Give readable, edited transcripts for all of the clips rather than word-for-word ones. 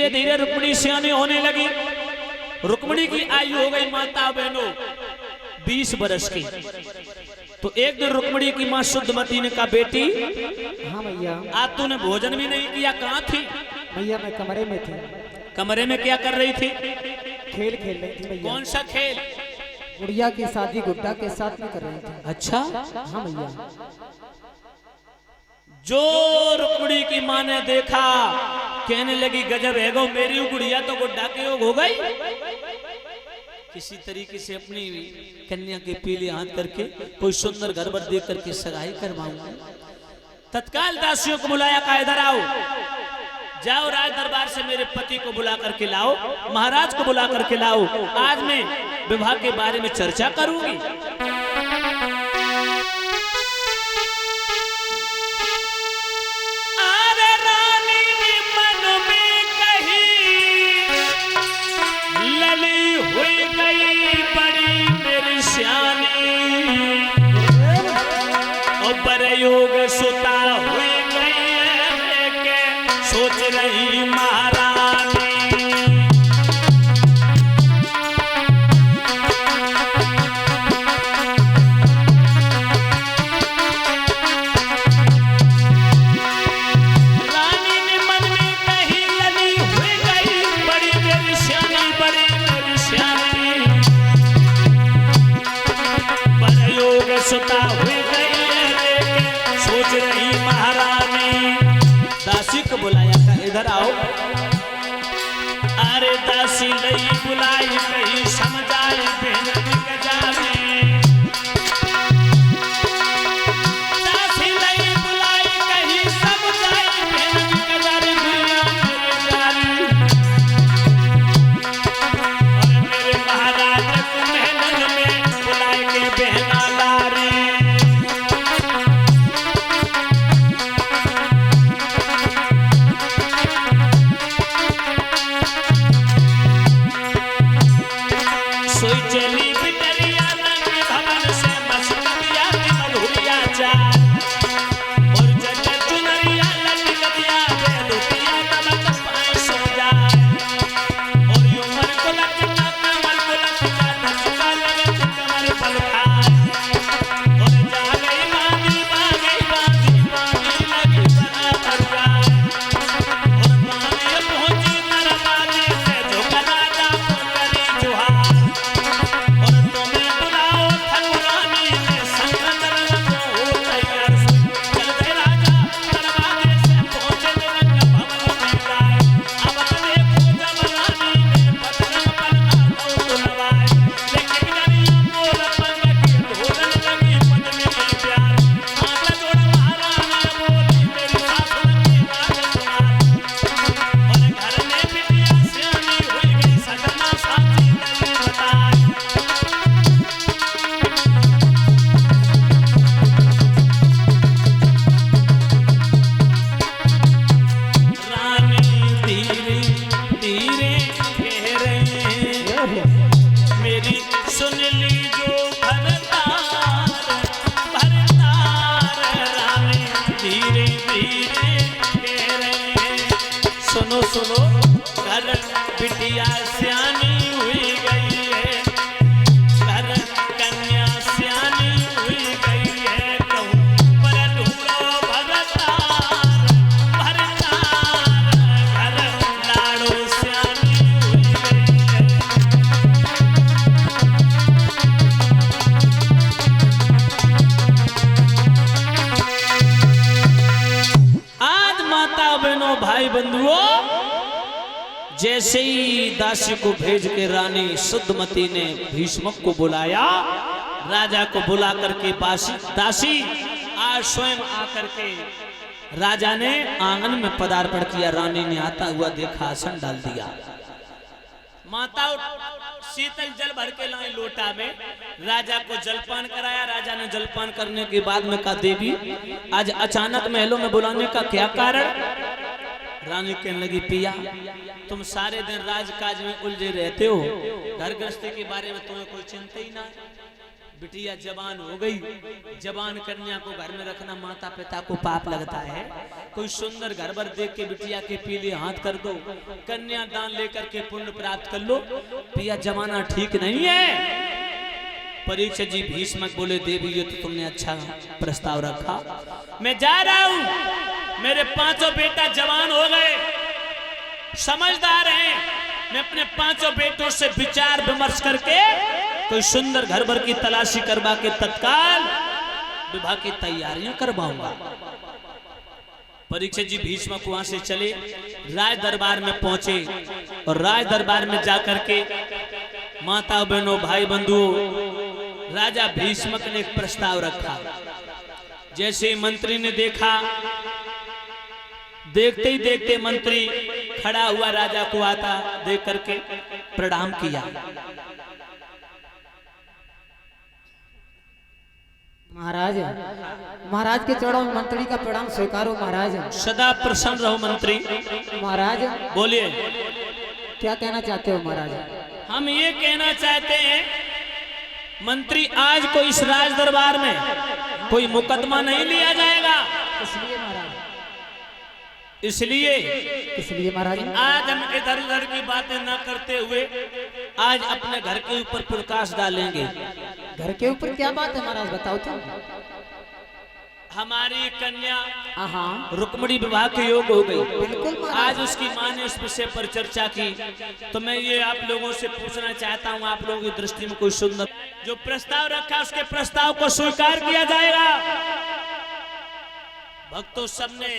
धीरे धीरे रुक्मिणी सियानी होने लगी। रुक्मिणी की आयु हो गई माता बहनों 20 बरस की। तो एक दिन रुक्मिणी की माँ शुद्धमती ने कहा, बेटी हाँ भैया। आज तूने भोजन भी नहीं किया, कहाँ थी? भैया मैं कमरे में थी। कमरे में क्या कर रही थी? खेल खेल रही थी भैया। कौन सा खेल? गुड़िया की शादी गुड्डा के साथ में कर रही थी। अच्छा हाँ भैया। जो रुक्मिणी की माँ ने देखा, कहने लगी गजब है गो, मेरी गुड़िया तो गुड्डा के योग हो गई। किसी तरीके से अपनी कन्या के पीले हाथ करके कोई सुंदर घर बर देख करके सगाई करवाऊंगा। तत्काल दासियों को बुलाया, कहा इधर आओ, जाओ राज दरबार से मेरे पति को बुला करके लाओ, महाराज को बुला करके लाओ, आज मैं विवाह के बारे में चर्चा करूंगी। योग सुता हुई गई के सोच रही महारानी। रानी ने मन में कही लली हुई गई, बड़ी मेरी श्यानी, बड़ी मेरी श्यानी। पर योग सुता हुई गई सोच रही महारानी। दासी को बुलाया, कहा इधर आओ। अरे दासी लई बुलाई कही समझाई बेनती गजारी। दासी लई बुलाई कही समझाई बेनती गजारी। और मेरे महाराज को महल में बुलाई के बहना लारी। सुनो सुनो घर बिटिया सियानी हुई गई है, घर कन्या सियानी हुई गई है। कहूँ पर ढूंढो भरतार भरतार, घर लाड़ो सियानी हुई गई है। आज माता बहनों भाई बंधुओं, जैसे ही दासी को भेज के रानी शुद्धमती ने भीष्मक को बुलाया, राजा को बुला करके दासी आज स्वयं आकर के राजा ने आंगन में पदार्पण किया। रानी ने आता हुआ देखा, आसन डाल दिया। माता शीतल जल भर के लाए लोटा में, राजा को जलपान कराया। राजा ने जलपान करने के बाद में कहा, देवी आज अचानक महलों में बुलाने का क्या कारण? रानी कहने लगी, पिया तुम सारे दिन राजकाज में उलझे रहते हो, घर गृहस्थी के बारे में तुम्हें कोई चिंता ही ना। बिटिया जवान हो गई। जवान कन्या को घर में रखना माता पिता को पाप लगता है। कोई सुंदर घर भर देख के बिटिया के पीले हाथ कर दो, कन्या दान लेकर के पुण्य प्राप्त कर लो। पिया जमाना ठीक नहीं है। परीक्षित जी भीष्मक बोले देवी ये तो तुमने अच्छा प्रस्ताव रखा, मैं जा रहा हूं। मेरे पांचों बेटा जवान हो गए, समझदार हैं। मैं अपने पांचों बेटों से विचार विमर्श करके कोई सुंदर घर भर की तलाशी करवा के तत्काल विवाह की तैयारियां करवाऊंगा। परीक्षित जी भीष्मक वहां से चले, राज दरबार में पहुंचे और राज दरबार में जाकर के माता बहनों भाई बंधुओं राजा भीष्मक ने एक प्रस्ताव रखा। जैसे ही मंत्री ने देखा, देखते ही देखते मंत्री खड़ा हुआ राजा को आता देख करके प्रणाम किया। महाराज, महाराज के चरणों में मंत्री का प्रणाम स्वीकारो महाराज। सदा प्रसन्न रहो मंत्री। महाराज बोलिए, क्या कहना चाहते हो महाराज? हम ये कहना चाहते हैं मंत्री आज को इस राज दरबार में कोई मुकदमा नहीं लिया जाएगा। इसलिए महाराज, इसलिए महाराज आज हम इधर उधर की बातें ना करते हुए आज अपने घर के ऊपर प्रकाश डालेंगे। घर के ऊपर क्या बात है महाराज, बताओ तो। हमारी कन्या हाँ रुक्मिणी विवाह के योग हो गई। बिल्कुल महाराज। आज उसकी मां ने उस विषय पर चर्चा की, तो मैं ये आप लोगों से पूछना चाहता हूँ, आप लोगों की दृष्टि में कोई सुंदर जो प्रस्ताव रखा उसके प्रस्ताव को स्वीकार किया जाएगा। भक्तों सबने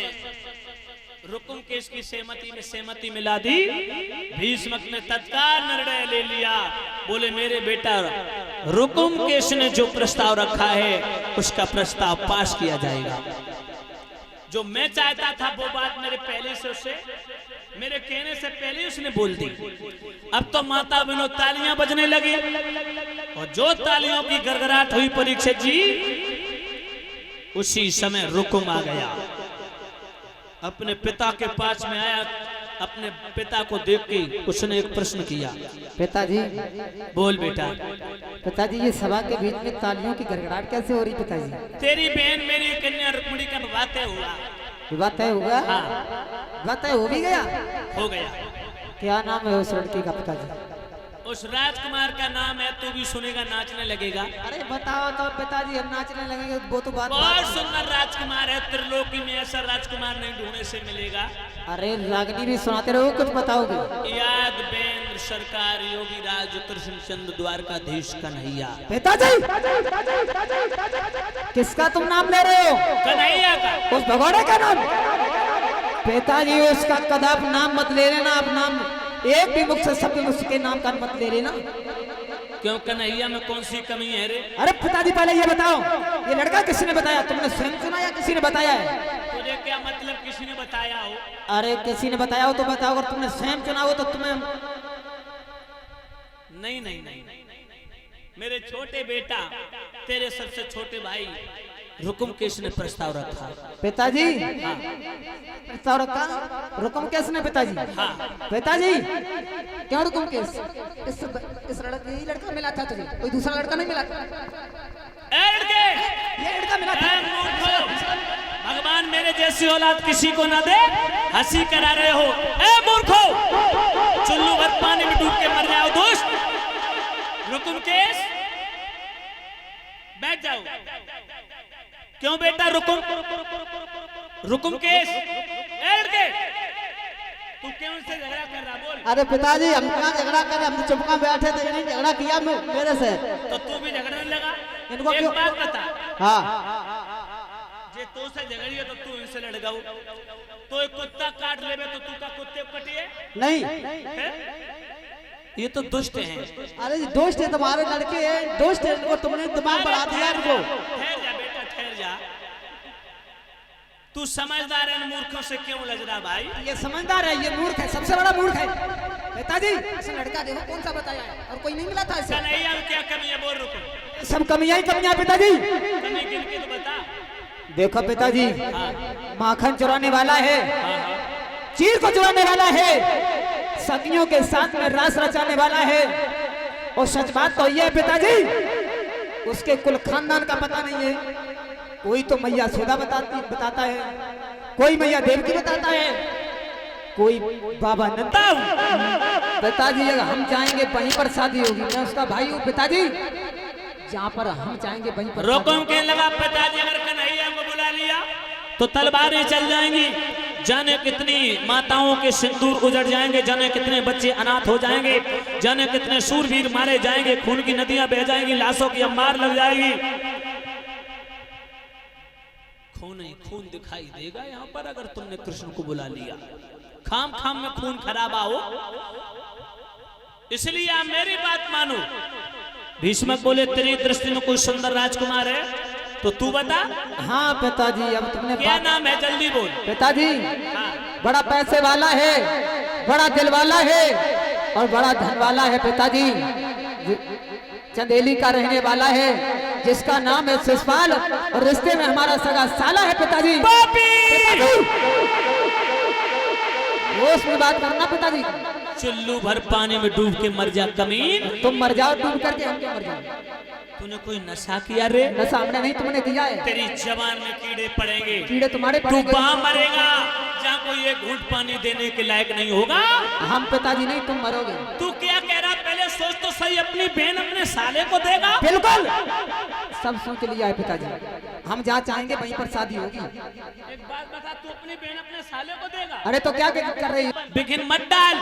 रुकुम केस की सहमति में सहमति मिला दी। भीष्मक ने तत्काल निर्णय ले लिया, बोले मेरे बेटा रुकुम केस ने जो प्रस्ताव रखा है उसका प्रस्ताव पास किया जाएगा। जो मैं चाहता था वो बात मेरे पहले से उसे मेरे कहने से पहले उसने बोल दी। अब तो माता बहनों तालियां बजने लगी और जो तालियों की गड़गड़ाहट हुई परीक्षित जी, उसी समय रुकुम आ गया। अपने पिता के पास में आया, अपने पिता को देख के उसने एक प्रश्न किया। पिताजी, बोल बेटा। पिताजी ये सभा के बीच में तालियों की गड़गड़ाहट कैसे हो रही पिताजी? तेरी बहन मेरी कन्या रुक्मिणी का विवाह तय हुआ। विवाह तय हुआ? हाँ। विवाह तय हो भी गया? हो गया। क्या नाम है उस लड़की का पिताजी? उस राजकुमार का नाम है, तू भी सुनेगा, नाचने लगेगा। अरे बताओ तो पिताजी, हम नाचने लगेंगे वो तो बात। बहुत सुंदर राजकुमार है, त्रिलोकी में ऐसा राजकुमार नहीं ढूंढने से मिलेगा। अरे रागनी भी सुनाते रहो, कुछ बताओगे? याद बेंद्र सरकार योगी राज कृष्ण चंद्र द्वारकाधीश कन्हैया। पिताजी किसका तुम नाम ले रहे हो? कन्हैया का। उस भगोड़े का नाम? पिताजी उसका कदाप नाम मत ले लेना। आप नाम एक भी मुख से शब्द उसके नाम का मत ले लेना। क्यों, कन्हैया में कौन सी कमी है रे? अरे पिताजी पहले ये बताओ, ये लड़का किसने बताया? तुमने स्वयं सुना या किसी ने बताया है? तुझे क्या मतलब किसी ने बताया हो? अरे किसी ने बताया हो तो बताओ, अगर तुमने स्वयं चुना हो तो तुम्हें। नहीं नहीं नहीं, मेरे छोटे बेटा, तेरे सबसे छोटे भाई रुकुम केस ने प्रस्ताव रखा। पिताजी प्रस्ताव रखा? रुकुम केस ने पिताजी? हाँ। पिताजी क्यों रुकुम केस? इस लड़का मिला था तुझे, कोई दूसरा लड़का नहीं मिला था? ये लड़का मिला था। भगवान मेरे जैसी औलाद किसी को ना दे, हंसी करा रहे हो। ए मूर्खो, चुल्लू भर पानी में डूब के मर जाओ दुष्ट। रुकुम केस, बैठ जाओ। क्यों बेटा रुकुम? रुकुम केस, लड़के तू क्यों इससे झगड़ा कर रहा? बोल। अरे पिताजी हम क्या झगड़ा कर रहे, हम तो चुपका बैठे थे, इन्हें झगड़ा किया मेरे से। तो तू भी झगड़ने लगा? इनको एक बात बता। हाँ। जे तो से झगड़िए तो तू इनसे लड़ गऊ। तो एक कुत्ता काट लेबे तो तू का कुत्ते को कटिए? नहीं है? ये तो दुष्ट हैं। अरे दोस्त है तुम्हारे लड़के हैं, दोस्त है, इनको तुमने दिमाग बढ़ा दिया इनको। ठहर जा बेटा, ठहर जा। तू समझदार है, मूर्खों से क्यों लज रहा भाई? ये समझदार है, ये मूर्ख है, सबसे बड़ा मूर्ख है। पिताजी ऐसा लड़का देखो कौन सा बताया है, और कोई नहीं मिला था ऐसा। कन्हैया में क्या कमी है? बोल रुको। सब कमियां ही कमियां पिताजी। कमी किनकी तो बता। देखो पिताजी, माखन चुराने वाला है, चीर को चुराने वाला है, सखियों के साथ में रास रचाने वाला है। और सच बात तो ये है पिताजी, उसके कुल खानदान का पता नहीं है। कोई तो मैया सोदा बताता है, कोई मैया देवकी बताता है, कोई बाबा नंदा। पिताजी अगर हम जाएंगे वहीं पर शादी होगी, मैं उसका भाई हूँ पिताजी, जहाँ पर हम जाएंगे वहीं पर। रोको कहने लगा पिताजी अगर कन्हैया को बुला लिया तो तलवारें चल जाएंगी, जाने कितनी माताओं के सिंदूर उजड़ जाएंगे, जाने कितने बच्चे अनाथ हो जाएंगे, जाने कितने शूरवीर मारे जाएंगे, खून की नदियां बह जाएंगी, लाशों की अंबार लग जाएगी। खून ही खून दिखाई देगा यहाँ पर अगर तुमने कृष्ण को बुला लिया। खाम खाम में खून खराबा हो, इसलिए आप मेरी बात मानो। भीष्मक बोले तेरी दृष्टि में कोई सुंदर राजकुमार है तो तू बता। हाँ पिताजी, अब तुमने क्या नाम है जल्दी बोल। पिताजी हाँ। बड़ा पैसे वाला है, बड़ा दिल वाला है और बड़ा धन वाला है पिताजी। चंदेली का रहने वाला है, जिसका नाम है शिषपाल और रिश्ते में हमारा सगा साला है पिताजी। होश में बात करना पिताजी। चुल्लू भर पानी में डूब के मर जा कमीन। तुम मर जाओ डूब करके, हम क्यों मर जाओ। तूने कोई नशा किया रे? नशा हमने नहीं, तुमने किया है। तेरी जबान में कीड़े पड़ेंगे, कीड़े तुम्हारे तू पड़ेंगे। वहां मरेगा जहाँ कोई एक घूंट पानी देने के लायक नहीं होगा। हम पिताजी नहीं, तुम मरोगे। तू क्या कह रहा, पहले सोच तो सही, अपनी बहन अपने साले को देगा? बिल्कुल सब सोच लिया है पिताजी, हम जहाँ चाहेंगे वहीं पर शादी होगी। एक बात बता, तू अपनी बहन अपने साले को देगा? अरे तो क्या कर रही है? बिगिन मत डाल।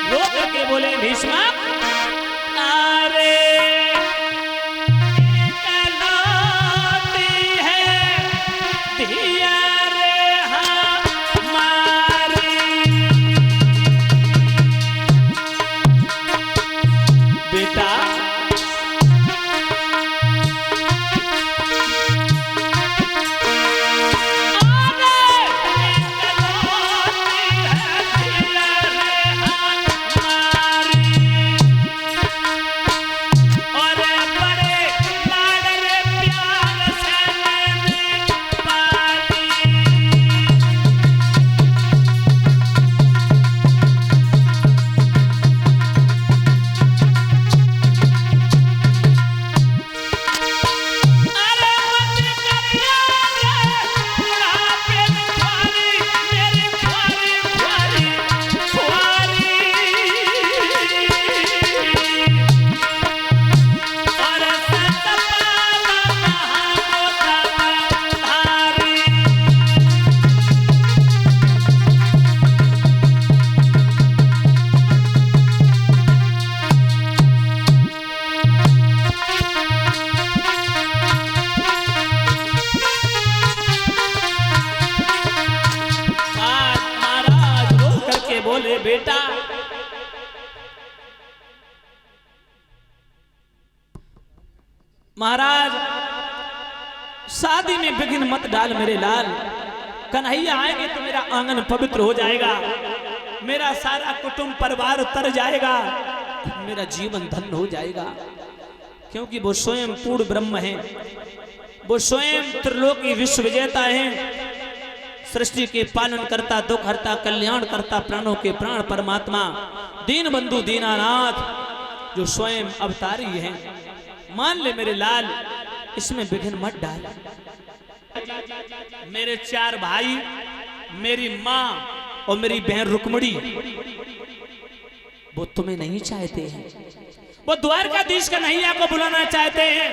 रोक के बोले भीष्म, अरे कलौती है धिया रे हमारी, बेटा बोले बेटा महाराज शादी में विघ्न मत डाल मेरे लाल, कन्हैया आएंगे तो मेरा आंगन पवित्र हो जाएगा, मेरा सारा कुटुंब परिवार तर जाएगा, मेरा जीवन धन्य हो जाएगा, क्योंकि वो स्वयं पूर्ण ब्रह्म है, वो स्वयं त्रिलोकी विश्व विजेता है, सृष्टि के पालन करता, दुख हरता, कल्याण करता, प्राणों के प्राण परमात्मा, दीन बंधु दीनानाथ, जो स्वयं अवतारी है। मान ले मेरे लाल, इसमें विघ्न मत डाल। मेरे 4 भाई, मेरी माँ और मेरी बहन रुक्मणी, वो तुम्हें नहीं चाहते हैं, वो द्वारकाधीश कन्हैया को बुलाना चाहते हैं,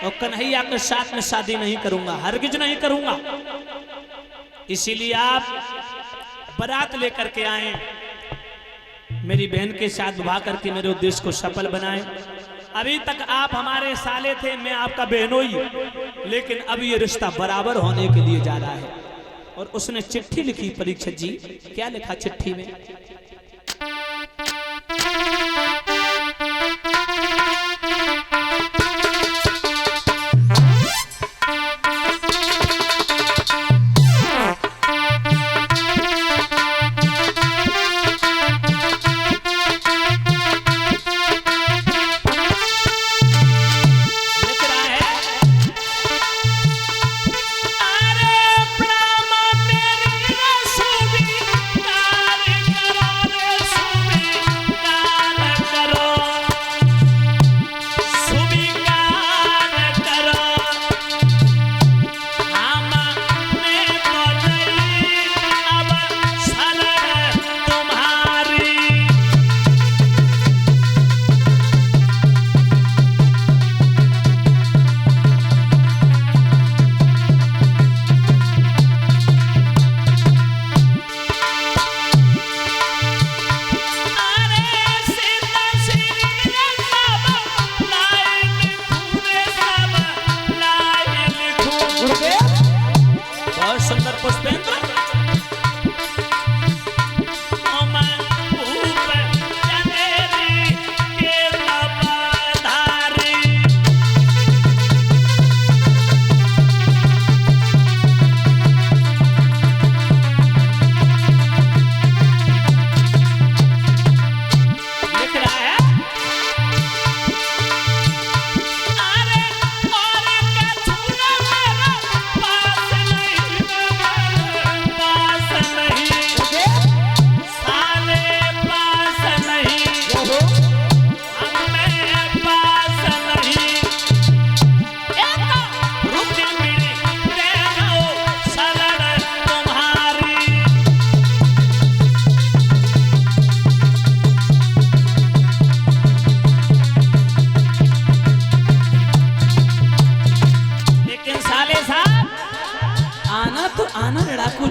और कन्हैया के साथ में शादी नहीं करूंगा, हरगिज नहीं करूंगा। इसीलिए आप बारात लेकर के आए, मेरी बहन के साथ विवाह करके मेरे उद्देश्य को सफल बनाए। अभी तक आप हमारे साले थे, मैं आपका बहनोई, लेकिन अब ये रिश्ता बराबर होने के लिए जा रहा है। और उसने चिट्ठी लिखी, परीक्षित जी, क्या लिखा चिट्ठी में?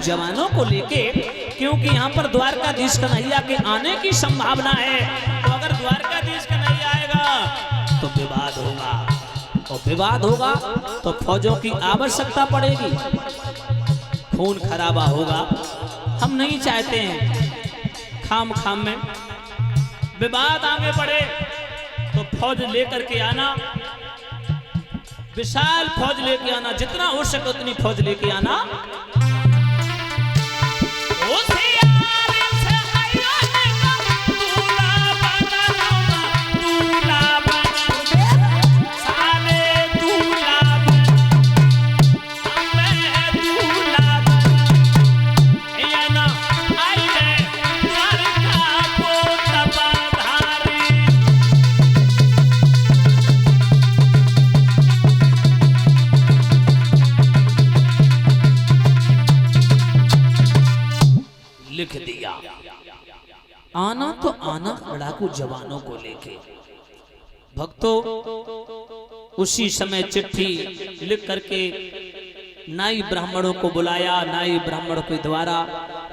जवानों को लेके, क्योंकि यहाँ पर द्वारकाधीश कन्हैया के आने की संभावना है। तो अगर द्वारकाधीश कन्हैया आएगा तो विवाद होगा, और विवाद होगा तो फौजों की आवश्यकता पड़ेगी, खून खराबा होगा। हम नहीं चाहते हैं खाम खाम में विवाद आगे बढ़े। तो फौज लेकर के आना, विशाल फौज लेके आना, जितना हो सके उतनी फौज लेके आना। लिख दिया आना तो आना लड़ाकू जवानों को लेके। भक्तों, उसी समय चिट्ठी लिख करके नाई ब्राह्मणों को बुलाया। नाई ब्राह्मणों के द्वारा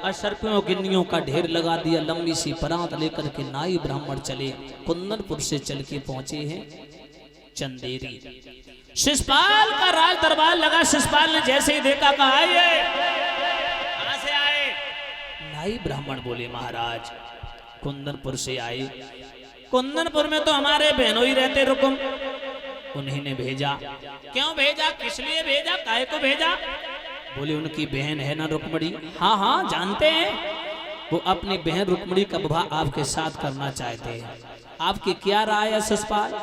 अशर्पियों गिन्नियों का ढेर लगा दिया। लंबी सी परात लेकर के नाई ब्राह्मण चले, कुंदनपुर से चल के पहुंचे हैं चंदेरी। शिषपाल का राज दरबार लगा। शिषपाल ने जैसे ही देखा, कहा कहां से आए? नाई ब्राह्मण बोले, महाराज कुंदनपुर से आए। कुंदनपुर में तो हमारे बहनों ही रहते रुकुम, उन्हीं ने भेजा। क्यों भेजा, किस लिए भेजा, काहे को भेजा? बोले उनकी बहन है ना रुक्मणी। हाँ हाँ जानते हैं, वो अपनी बहन रुक्मणी का विवाह आपके साथ करना चाहते हैं। आपकी क्या राय है शिषपाल?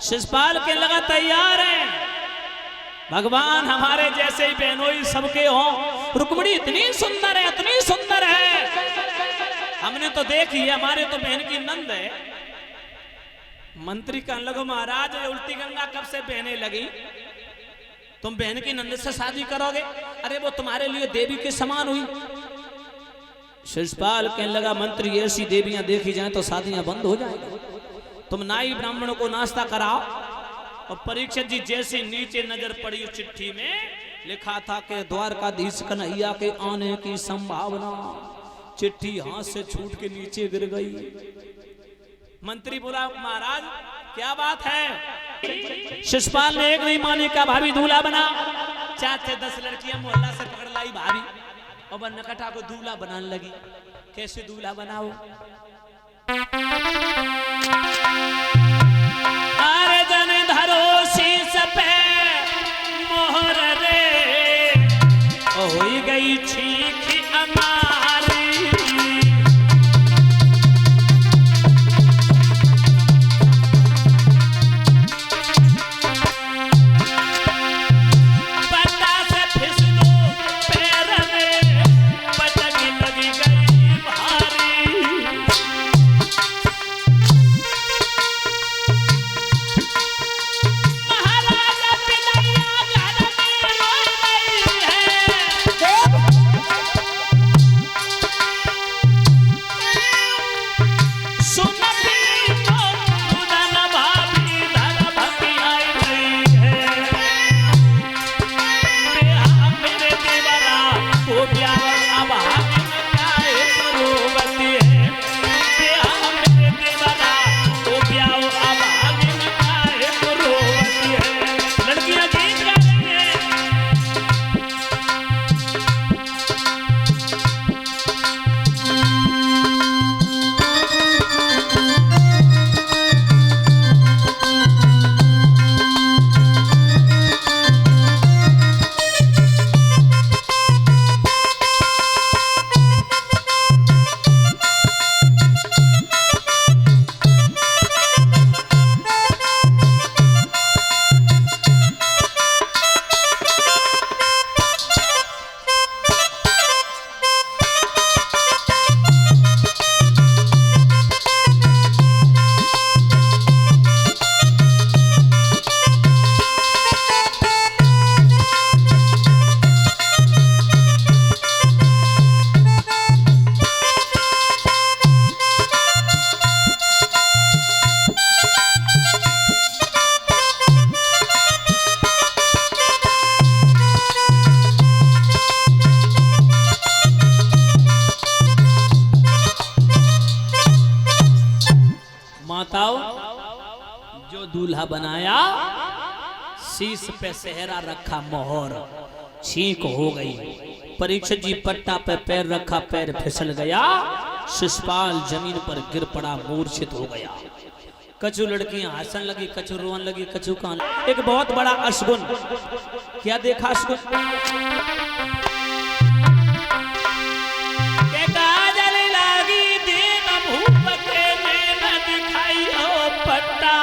शिषपाल के लगा तैयार है। भगवान हमारे जैसे ही बहनोई सबके हों। रुक्मणी इतनी सुंदर है, इतनी सुंदर है, हमने तो देखी है, हमारे तो बहन की नंद है। मंत्री कहने लगो, महाराज ये उल्टी गंगा कब से बहने लगी? तुम बहन की नंद से शादी करोगे? अरे वो तुम्हारे लिए देवी के समान हुई। शिषपाल कहने लगा, मंत्री ऐसी देवियां देखी जाएं तो शादियां बंद हो जाएंगी। तुम नाई ब्राह्मणों को नाश्ता कराओ। और परीक्षित जी जैसे नीचे नजर पड़ी, उस चिट्ठी में लिखा था कि द्वारकाधीश कन्हैया के आने की संभावना। चिट्ठी हाथ से छूट के नीचे गिर गई। मंत्री बोला, महाराज क्या बात है? शिषपाल ने एक नहीं मानी, का भाभी दूल्हा बना। 4 से 10 लड़कियां मोहल्ला से पकड़ लाई भाभी, और वह नकटा को दूल्हा बनाने लगी। कैसे दूल्हा बनाओ? अरे जन धरो शीस पे मोहर रे, हो गई छींक हमारी। दूल्हा बनाया, शीश पे सेहरा रखा मोहर, छींक हो गई। परीक्षित जी पट्टा पे पैर रखा, पैर फिसल गया, शिशुपाल जमीन पर गिर पड़ा, मूर्छित हो गया। कछु लड़कियां हंसन लगी, कछु रोन लगी, कछु कान। एक बहुत बड़ा अशगुन, क्या देखा अशगुन? के काजल लागी दिन भूप के में न दिखाई ओ पट्टा,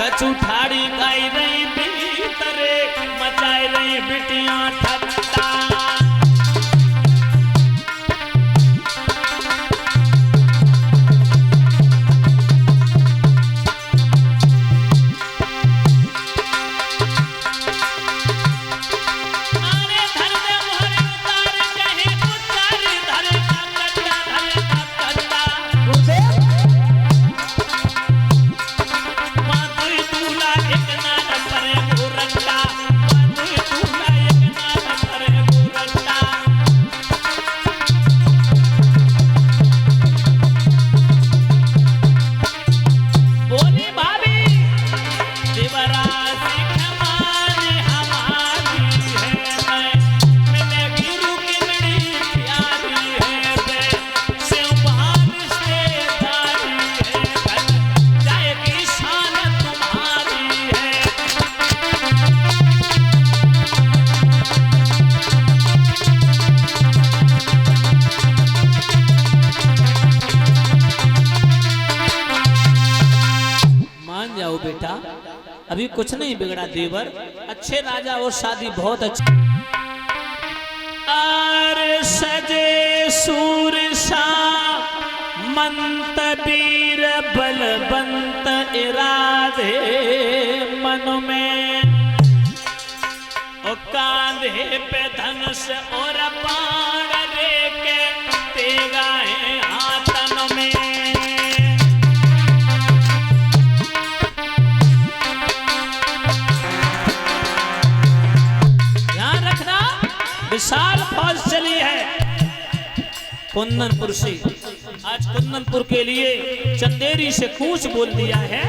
कछु ठाड़ी गाई रही भीतरे, मचाई रही बिटियां ठट्टा। बेटा अभी कुछ नहीं बिगड़ा देवर, अच्छे राजा और शादी बहुत अच्छी। अरे सजे सूरसा मंत वीर बलवंत इरादे मन में, और कांधे पे धनुष और बाण लेके तेगा है हाथन में। विशाल फौज चली है कुंदनपुर से। आज कुंदनपुर के लिए चंदेरी से कूच बोल दिया है।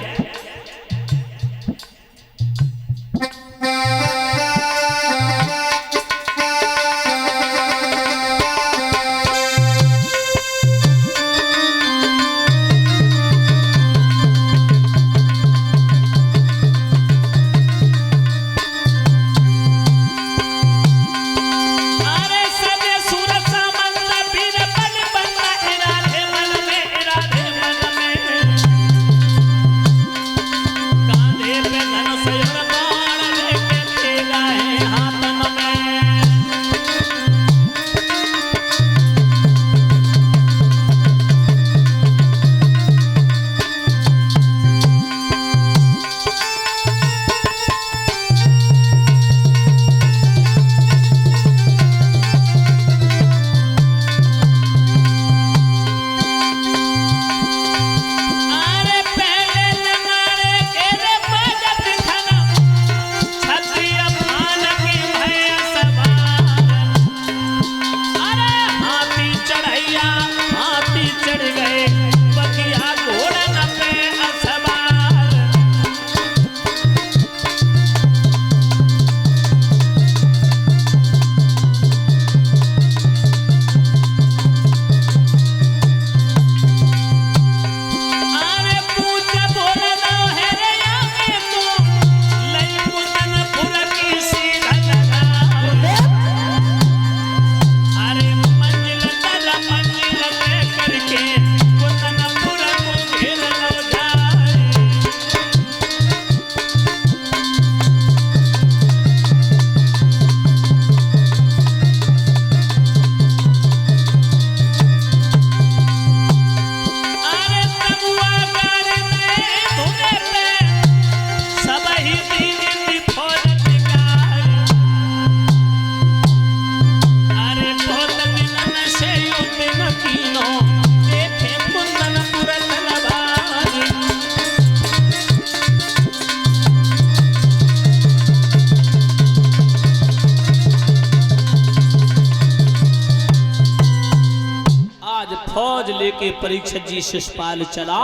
लेके परीक्षित जी शिशुपाल चला।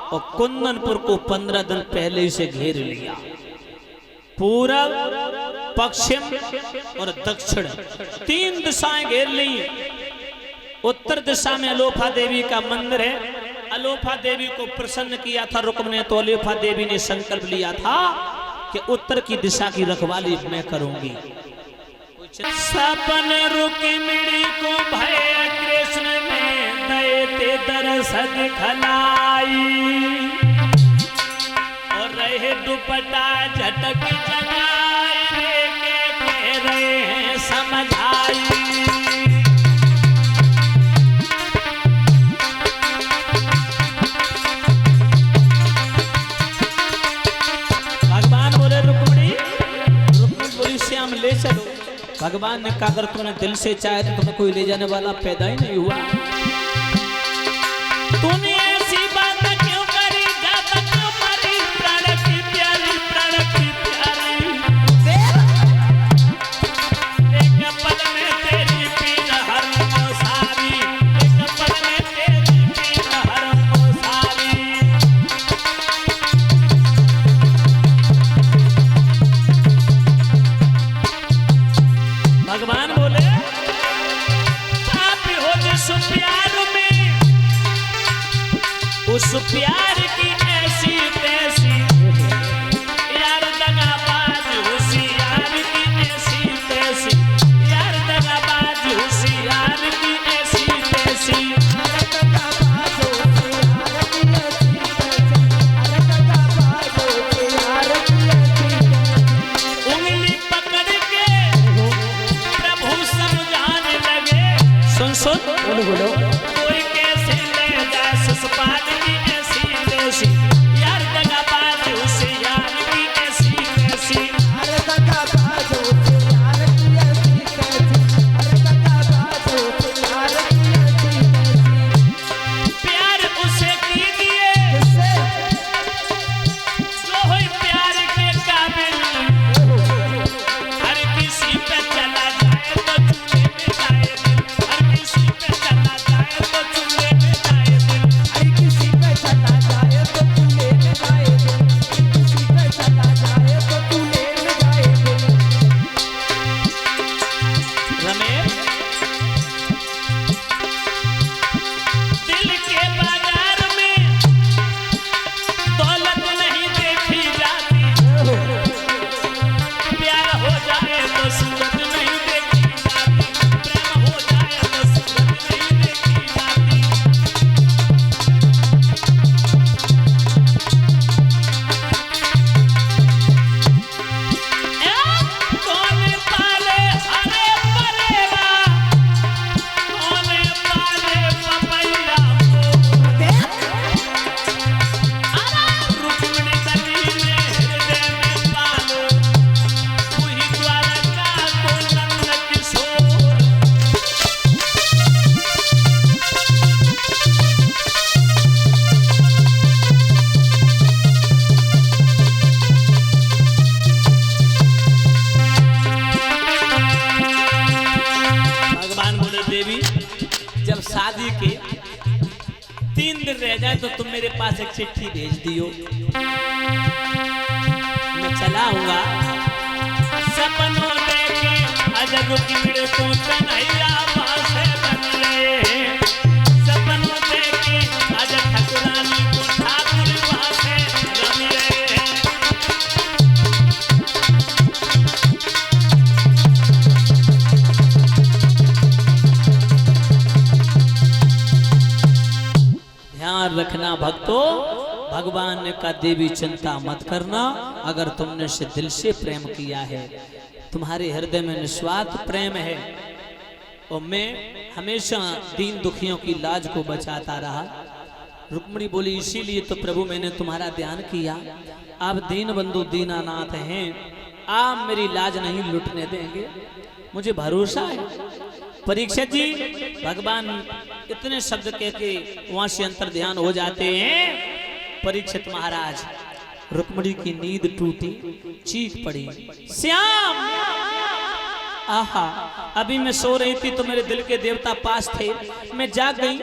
और कुंदनपुर को 15 दिन पहले से घेर लिया। पूरब, पश्चिम और दक्षिण 3 दिशाएं घेर ली। उत्तर दिशा में अलोफा देवी का मंदिर है। अलोफा देवी को प्रसन्न किया था रुक्म ने, तो अलोफा देवी ने संकल्प लिया था कि उत्तर की दिशा की रखवाली मैं करूंगी। सपन रुक्मिणी को भय कृष्ण ने दैते दरस दिखलाई, और रहे दुपट्टा झटक जगाए के रहे हैं समझाई। भगवान बोले रुक्मिणी बोली श्याम ले चलो। भगवान ने कहा अगर तुमने दिल से चाहे तो तुम्हें कोई ले जाने वाला पैदा ही नहीं हुआ। तूने ऐसी बात क्यों करी, जात क्यों मारी, प्राण की प्यारी, प्राण की प्यारी। एक पल में तेरी पीर हर सारी, एक पल में तेरी पीर हर सारी। भगवान बोले आप हो जिस प्यार में, उस प्यार की ऐसी तैसी, यार दगाबाज होशियार की ऐसी तैसी, यार दगाबाज होशियार की ऐसी तैसी। उंगली पकड़ के प्रभु समझाने लगे, सुन सुन बोलो, कोई कैसे ले जाए ससुपाल की ऐसी तैसी, यार दगाबाज होशियार की ऐसी तैसी। प्यार उसे कीजिए जो हो प्यार के काबिल, हर किसी पे चला जाए तो चूल्हे में जाए दिल, हर किसी पे चला जाए तो चूल्हे में जाए दिल। हर किसी पे चला जाए तो चूल्हे में जाए दिल, किसी पे चला जाए तो चूल्हे में जाए दिल। रमेश दिल के बाजार में दौलत नहीं देखी जाती, प्यार हो जाए तो सूरत नहीं देखी जाती, प्रेम हो जाए तो सूरत नहीं देखी जाती। कौन पाले हरे परेवा, कौन पाले पपैया रुक्मिणी नदी में हृदय में पालो, वही द्वारका को नंद किशोर। भगवान बोले देवी जब शादी के 3 दिन रह जाए तो तुम मेरे पास एक चिट्ठी भेज दियो, मैं चला आऊंगा। सपनों देखे अजब कीड़े को कन्हैया पासे बन गए, सपनों देखे अजब ठकुरानी को ठाकुर पासे रम गए। ध्यान रखना भक्तों, भगवान ने कहा देवी चिंता मत करना, अगर तुमने से दिल से प्रेम किया है, तुम्हारे हृदय में निस्वार्थ प्रेम है, और मैं हमेशा दीन दुखियों की लाज को बचाता रहा। रुक्मिणी बोली इसीलिए तो प्रभु मैंने तुम्हारा ध्यान किया, आप दीन बंधु दीनानाथ हैं, आप मेरी लाज नहीं लुटने देंगे, मुझे भरोसा है। परीक्षित जी भगवान इतने शब्द कह के वहां से अंतर ध्यान हो जाते हैं। परीक्षित महाराज रुक्मिणी की नींद टूटी, चीख पड़ी श्याम। आहा, अभी मैं सो रही थी तो मेरे दिल के देवता पास थे, मैं जाग गई,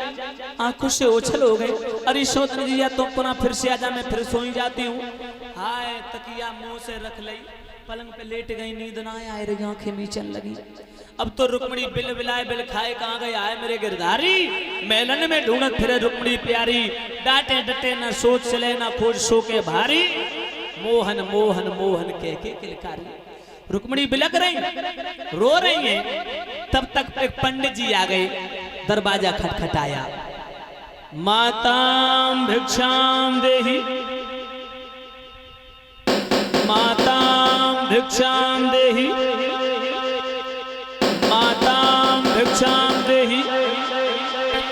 आंखों से ओछल हो गए। अरे सोचने जी या तुम पुनः फिर से आजा, मैं फिर सोई जाती हूँ। हाय तकिया मुंह से रख ली, पलंग पे लेट गई, नींद ना आए रही, आंखें मीचन लगी। अब तो रुक्मणी बिल बिलाए बिल खाए कहाँ गए आए मेरे गिरधारी, मेलन में ढूंढत फिरे रुक्मणी प्यारी, डांटे डटे न सोच चले न खोज सो के भारी, मोहन मोहन मोहन कह के किलकारी। रुक्मणी बिलक रही, रो रही है। तब तक एक पंडित जी आ गए, दरवाजा खटखटाया। मातां भिक्षां देहि, मातां भिक्षां देहि, मातां भिक्षां देहि।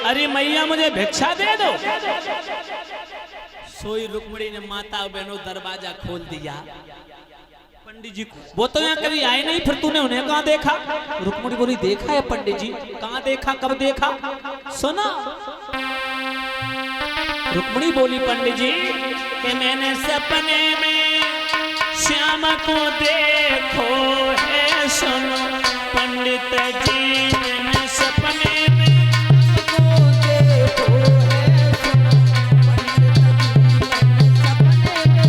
अरे मैया मुझे भिक्षा दे दो। सोई रुक्मणी ने माता बहनों दरवाजा खोल दिया। पंडित जी वो तो यहाँ कभी आए नहीं, फिर तूने उन्हें कहाँ देखा? रुक्मणी बोली देखा है पंडित जी। कहाँ देखा, कब देखा? सुना। रुक्मणी बोली पंडित जी कि मैंने सपने में श्याम को देखो है, सुनो पंडित जी मैंने सपने में को देखो है, सुनो पंडित जी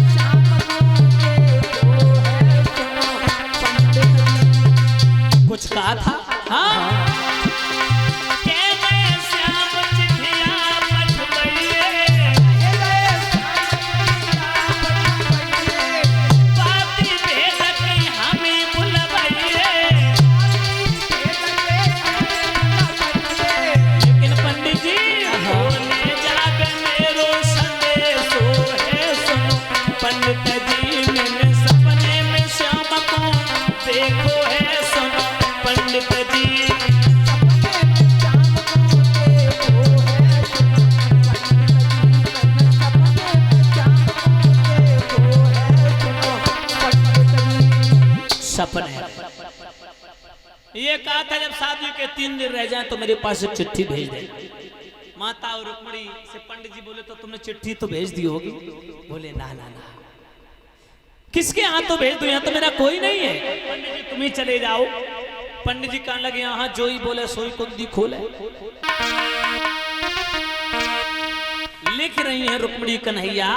श्याम को देखो है, सुनो पंडित। कुछ कहा था? हाँ सपने। ये कहा था जब शादी के 3 दिन रह जाए तो मेरे पास एक चिट्ठी भेज दे। माता और रुक्मणी से पंडित जी बोले तो तुमने चिट्ठी तो भेज दी होगी। बोले ना ना ना, किसके हाथों भेज दूं, यहाँ तो मेरा कोई नहीं है। पंडित जी तुम ही चले जाओ। पंडित जी कहने लगे यहाँ जो ही बोले सोई कुंदी खोले। लिख रही है रुक्मणी कन्हैया,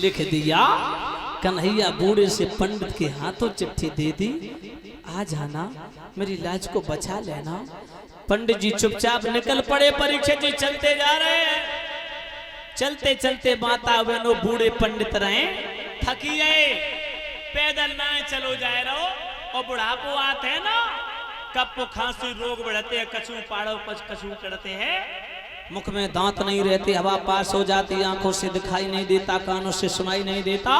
लिख दिया। कन्हैया बूढ़े से पंडित के हाथों चिट्ठी दे दी, आ जाना, मेरी लाज को बचा लेना। पंडित जी चुपचाप निकल पड़े। परीक्षित जी चलते जा रहे हैं। चलते चलते माता बहनों बूढ़े पंडित रहे, थकी गए, पैदल ना चलो जाए रहो। और बुढ़ापो आते हैं ना, कप खांसी रोग बढ़ते हैं, कछू पाड़ो कछू चढ़ते हैं, मुख में दांत नहीं रहते, हवा पास हो जाती, आंखों से दिखाई नहीं देता, कानों से सुनाई नहीं देता,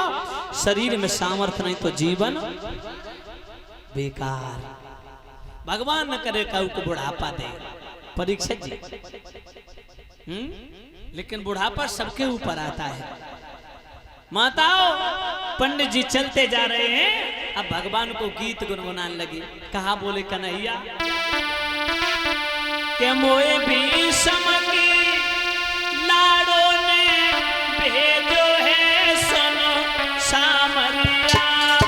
शरीर में सामर्थ्य नहीं तो जीवन बेकार। भगवान न करे कऊ को बुढ़ापा दे परीक्षित जी। लेकिन बुढ़ापा सबके ऊपर आता है। माताओं, पंडित जी चलते जा रहे हैं। अब भगवान को गीत गुनगुनाने लगे। कहा बोले कन्हैया के मोए भी समकी लाड़ो ने भेजो है सुनो सामरिया।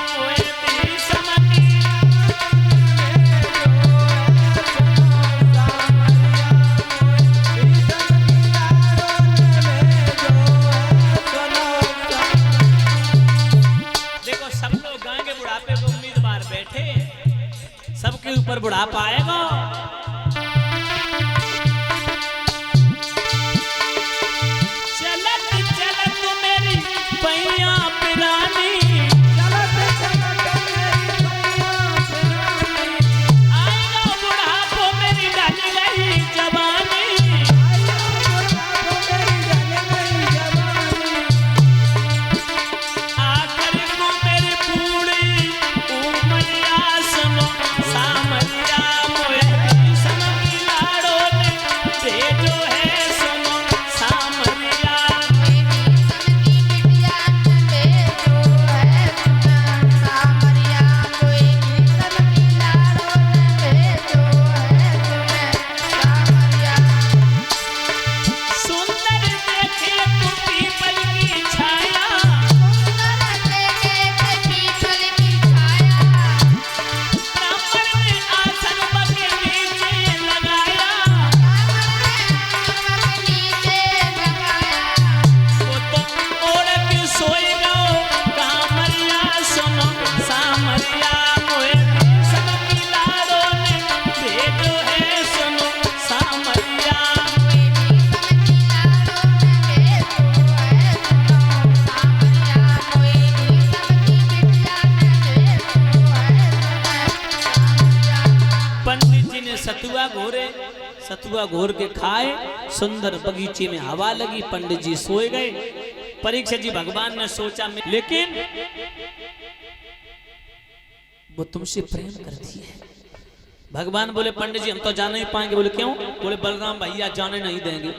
मोए भी समकी देखो सब लोग गाएंगे, बुढ़ापे को उम्मीदवार बैठे, सबके ऊपर बुढ़ापा आएगा। सतुआ घोर के खाए, सुंदर बगीचे में हवा लगी, पंडित जी सोए गए। परीक्षित जी भगवान ने सोचा लेकिन वो तुमसे प्रेम करती है। भगवान बोले पंडित जी हम तो जान नहीं पाएंगे। बोले क्यों? बोले बलराम भैया जाने नहीं देंगे।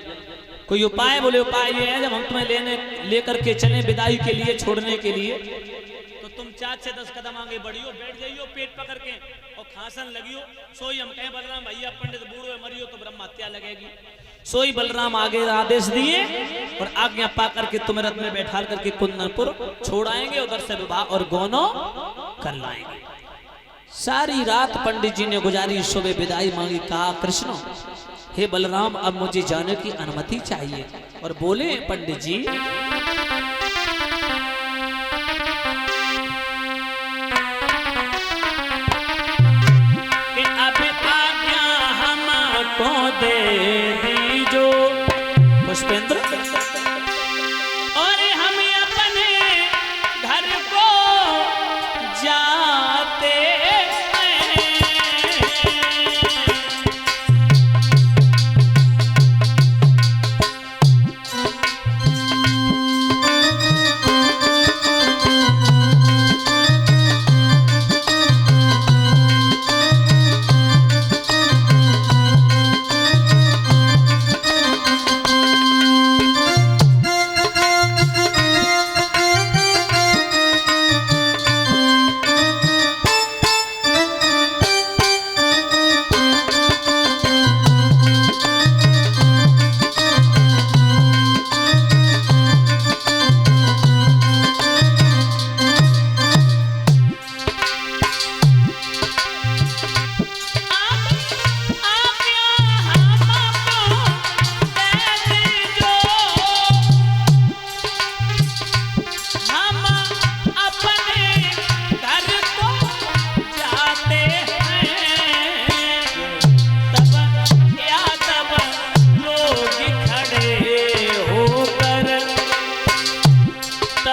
कोई उपाय? बोले उपाय ये है जब हम तुम्हें लेकर के चले विदाई के लिए, छोड़ने के लिए, तो तुम 4 से 10 कदम आगे बढ़ियो, बैठ जाइयो पेट पकड़ के और खांसन लगियो। सोई हम कहें बलराम भैया पंडित बूढ़ो मरियो तो ब्रह्म हत्या लगेगी। सोई बलराम आगे आदेश दिए और आज्ञा पा करके तुम्हें रथ में बैठा करके कुंदनपुर छोड़ आएंगे, उधर से विवाह और गौनो कर लाएंगे। सारी रात पंडित जी ने गुजारी, सुबह विदाई मांगी। कहा कृष्ण हे बलराम अब मुझे जाने की अनुमति चाहिए। और बोले पंडित जी कि अब आज्ञा हमको दे दीजो पुष्पेंद्र, और हम अपने घर को जाते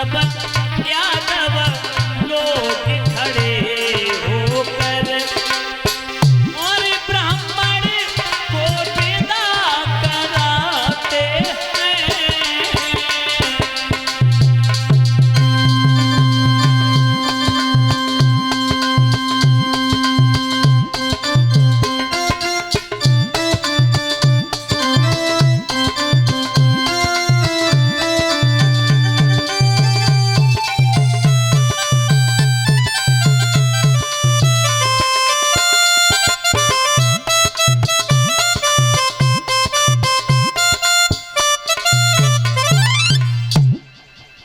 सब यादव लोग खड़े होकर और ब्राह्मण को विदा कराते हैं।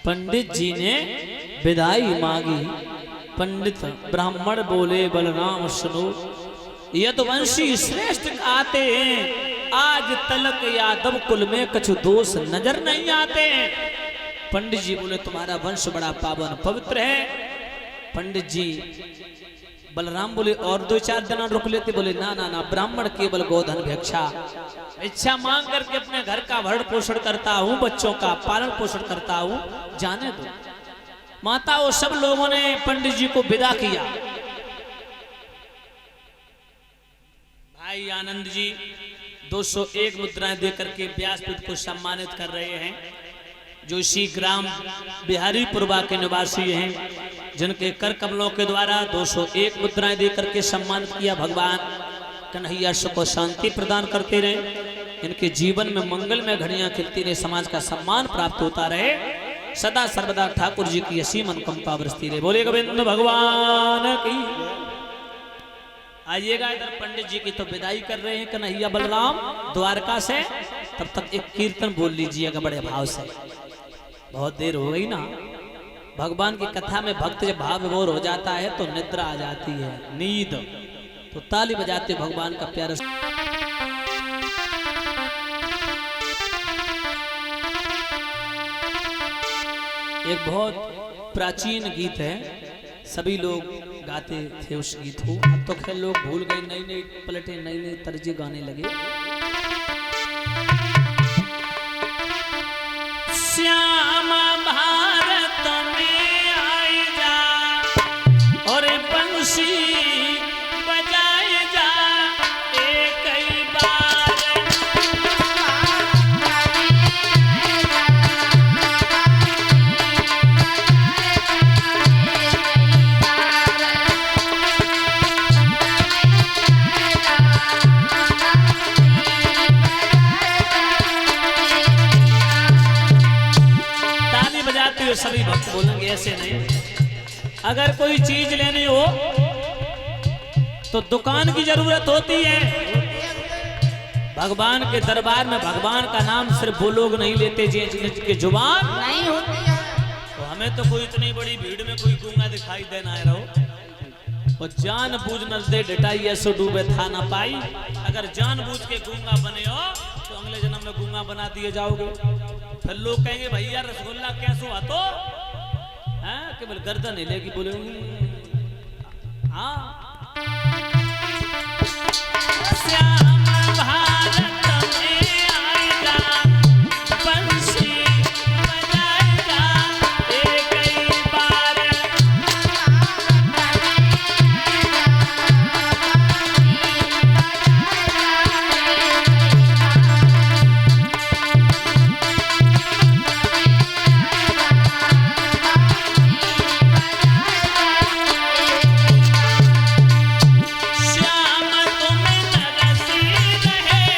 पंडित जी ने विदाई मांगी। पंडित ब्राह्मण बोले बलराम सुनो, यदुवंशी श्रेष्ठ आते हैं, आज तलक यादव कुल में कुछ दोष नजर नहीं आते। पंडित जी बोले तुम्हारा वंश बड़ा पावन पवित्र है। पंडित जी बलराम बोले और 2-4 दिन रुक लेते। बोले ना ना ना, ब्राह्मण केवल गोधन भिक्षा इच्छा मांग करके अपने घर का भरण पोषण करता हूँ, बच्चों का पालन पोषण करता हूँ, जाने दो। माता वो सब लोगों ने पंडित जी को विदा किया। भाई आनंद जी 201 मुद्राएं देकर के व्यासपीठ को सम्मानित कर रहे हैं, जो इसी ग्राम बिहारीपुरवा के निवासी हैं, जिनके कर कमलों के द्वारा 201 मुद्राएं देकर के सम्मानित किया। भगवान कन्हैया सुख और शांति प्रदान करते रहे, इनके जीवन में मंगल में घड़ियां खिलती रहे, समाज का सम्मान प्राप्त होता रहे, सदा सर्वदा ठाकुर जी की असीम अनुकंपा बरसती रहे। बोले गोविंद भगवान की। आइएगा इधर, पंडित जी की तो विदाई कर रहे हैं कन्हैया बलराम द्वारका से। तब तक एक कीर्तन बोल लीजिएगा बड़े भाव से, बहुत देर हो गई ना। भगवान की कथा में भक्त जब भाव विभोर हो जाता है तो निद्रा आ जाती है, नींद, तो ताली बजाते भगवान का प्यारा। एक बहुत प्राचीन गीत है, सभी लोग गाते थे उस गीत को। अब तो खैर लोग भूल गए, नई नई पलटे, नई नई तर्जे गाने लगे। श्याम भारत में आई जा और बंसी बजाए जा एक ही बार। सभी भक्त बोलेंगे, ऐसे नहीं। अगर कोई चीज लेनी हो तो दुकान की जरूरत होती है। भगवान के दरबार में भगवान का नाम सिर्फ वो लोग नहीं लेते जिनके जुबान नहीं होती है। तो हमें तो कोई इतनी बड़ी भीड़ में कोई गूंगा दिखाई देना है रहो, और जान बूझ न दे डटाई ऐसो डूबे था ना पाई। अगर जान बूझ के गूंगा बने हो तो अगले जन्म में गूंगा बना दिए जाओगे। फिर लोग कहेंगे भैया रसगुल्ला कैसे हुआ, तो केवल गर्दन हिलेगी, बोले हाँ। श्याम भारत में आएगा बंसी बजाएगा एक ही बार। श्याम तुम्हें नरसी रहे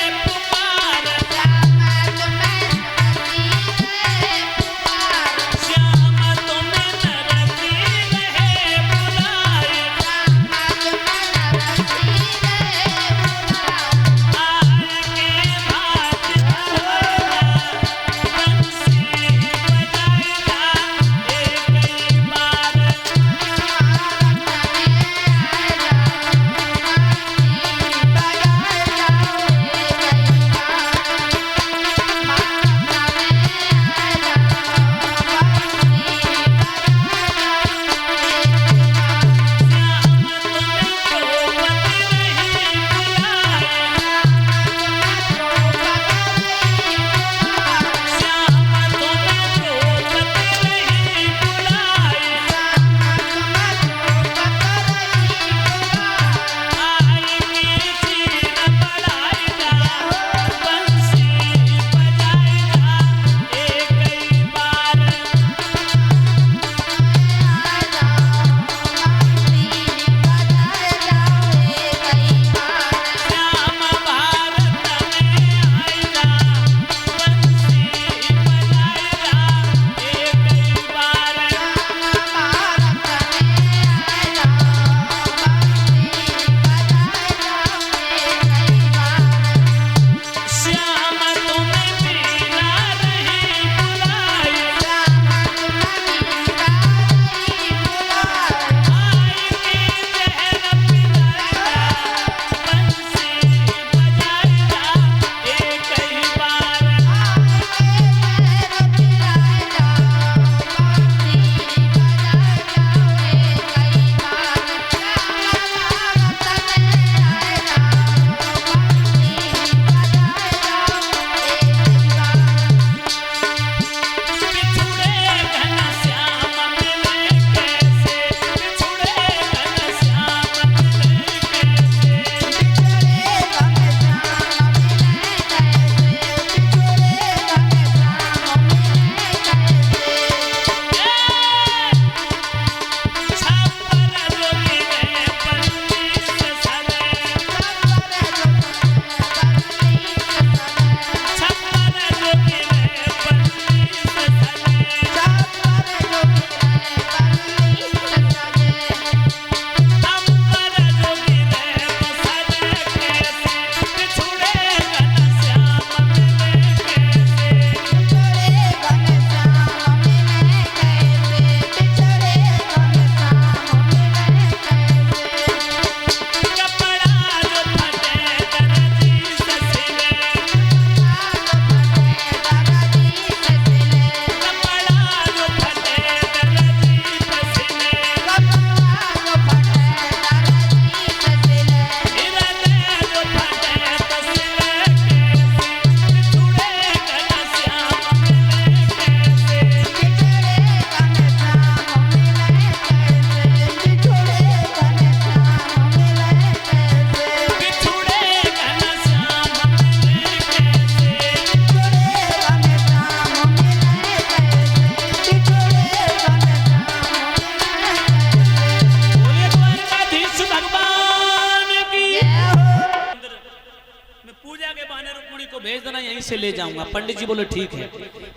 से ले जाऊंगा। पंडित जी बोले ठीक है।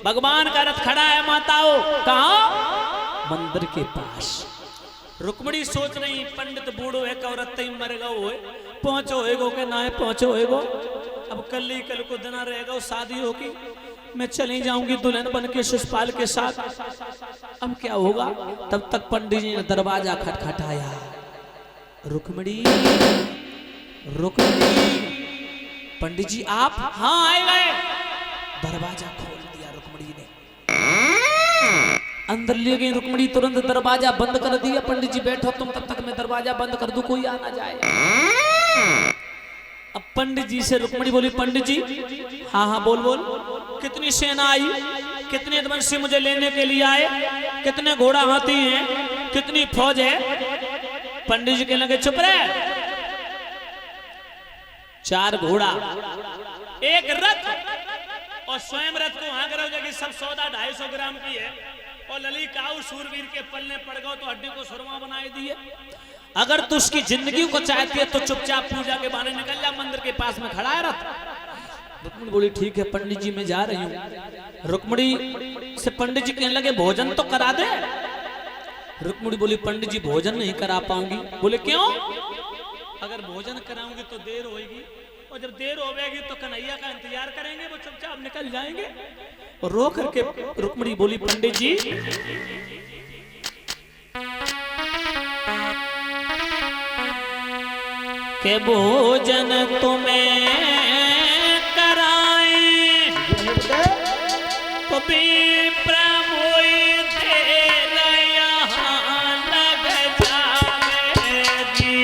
भगवान का रथ खड़ा है माताओं, कहा? मंदिर के पास। रुक्मणी सोच रही पंडित बूढ़ो है, औरत ही मर गो है, पहुंचो होएगो के ना है पहुंचो होएगो, अब कल ही कल को दिन रहेगा शादी होगी, मैं चली जाऊंगी दुल्हन बन के शिषपाल के साथ, अब क्या होगा। तब तक पंडित जी ने दरवाजा खटखटाया। रुक्मणी, रुक्मणी, पंडित जी आप? हाँ आए गए। दरवाजा खोल दिया रुक्मणी ने, अंदर ले गई रुक्मणी, तुरंत दरवाजा बंद कर दिया। पंडित जी बैठो तुम, तब तक मैं दरवाजा बंद कर दूं, कोई आ ना जाए। अब पंडित जी से रुक्मणी बोली, पंडित जी हाँ हाँ बोल बोल, कितनी सेना आई, कितने वंशी मुझे लेने के लिए आए, कितने घोड़ा हाथी हैं, कितनी फौज है? पंडित जी कहने लगे चुप रहे, 4 घोड़ा, 1 रथ, और स्वयं रथ को हाँक रहे हो कि सब सौदा 250 ग्राम की है, और ललिकाऊ सूरवीर के पल्ले पड़ गए तो हड्डी को सुरमा बनाए दिए। अगर तू उसकी जिंदगी को चाहती है तो चुपचाप पूजा के बहाने निकल जा, मंदिर के पास में खड़ा है रथ। रुक्मणी बोली ठीक है पंडित जी मैं जा रही हूँ। रुक्मणी से पंडित जी कहने लगे भोजन तो करा दे। रुक्मणी बोली पंडित जी भोजन नहीं करा पाऊंगी। बोले क्यों? अगर भोजन कराऊंगी तो देर होगी, और जब देर होगी तो कन्हैया का इंतजार करेंगे, वो चुपचाप निकल जाएंगे। और रो करके रुक्मणी बोली पंडित जी के भोजन तुम्हें कराए तो भी प्रभुई देर यहाँ लग जाएगी।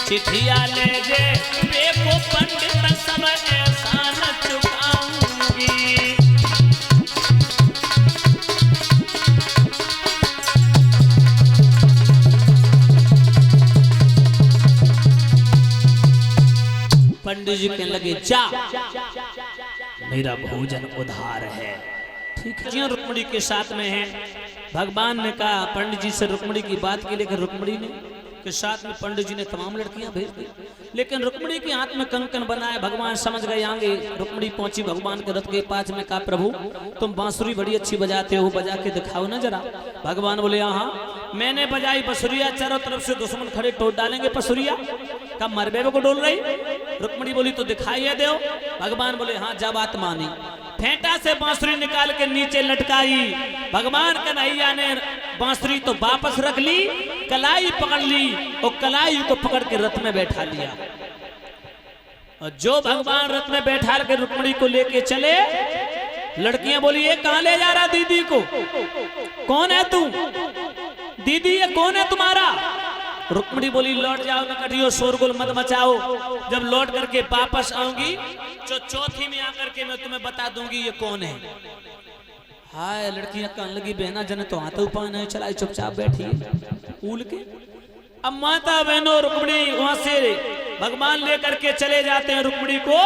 चिट्ठिया ले जे देखो पंडित सब एहसान चुकाऊंगी। पंडित जी कहने लगे जा मेरा भोजन उधार है। ठीक है जी, रुक्मणी के साथ में है। भगवान ने कहा पंडित जी से रुक्मणी की बात की, लेकिन रुक्मणी ने के साथ में पंडित जी ने तमाम लड़कियां भेज दी, लेकिन रुक्मणी के हाथ में कंकन बनाए। भगवान समझ गए आगे। रुक्मणी पहुंची भगवान के रथ के पास में, कहा प्रभु तुम बांसुरी बड़ी अच्छी बजाते हो, बजा के दिखाओ ना जरा। भगवान बोले हाँ मैंने बजाई बसुरिया, चारों तरफ से दुश्मन खड़े टोट डालेंगे बसुरिया। कब मरबे को डोल रही? रुक्मणी बोली तो दिखाइए दो। भगवान बोले हाँ जा बात मानी। फेंटा से बांसुरी निकाल के नीचे लटकाई। भगवान कन्हैया ने बांसुरी तो वापस रख ली, कलाई पकड़ ली और कलाई को पकड़ के रथ में बैठा लिया। और जो भगवान रथ में बैठा के रुक्मणी को लेके चले, लड़कियां बोली ये कहां ले जा रहा दीदी को? कौन है तू? दीदी ये कौन है तुम्हारा? रुक्मणी बोली लौट जाओ न कटियो, शोरगुल मत मचाओ। जब लौट करके वापस आऊंगी तो चौथी में आकर के मैं तुम्हें बता दूंगी ये कौन है। हाय लड़कियां कहने लगी बहना जने तो हाथ ऊपर नहीं चलाई, चुपचाप बैठी उल के। अब माता बहनों रुक्मणी वहां से भगवान लेकर के चले जाते हैं रुक्मणी को।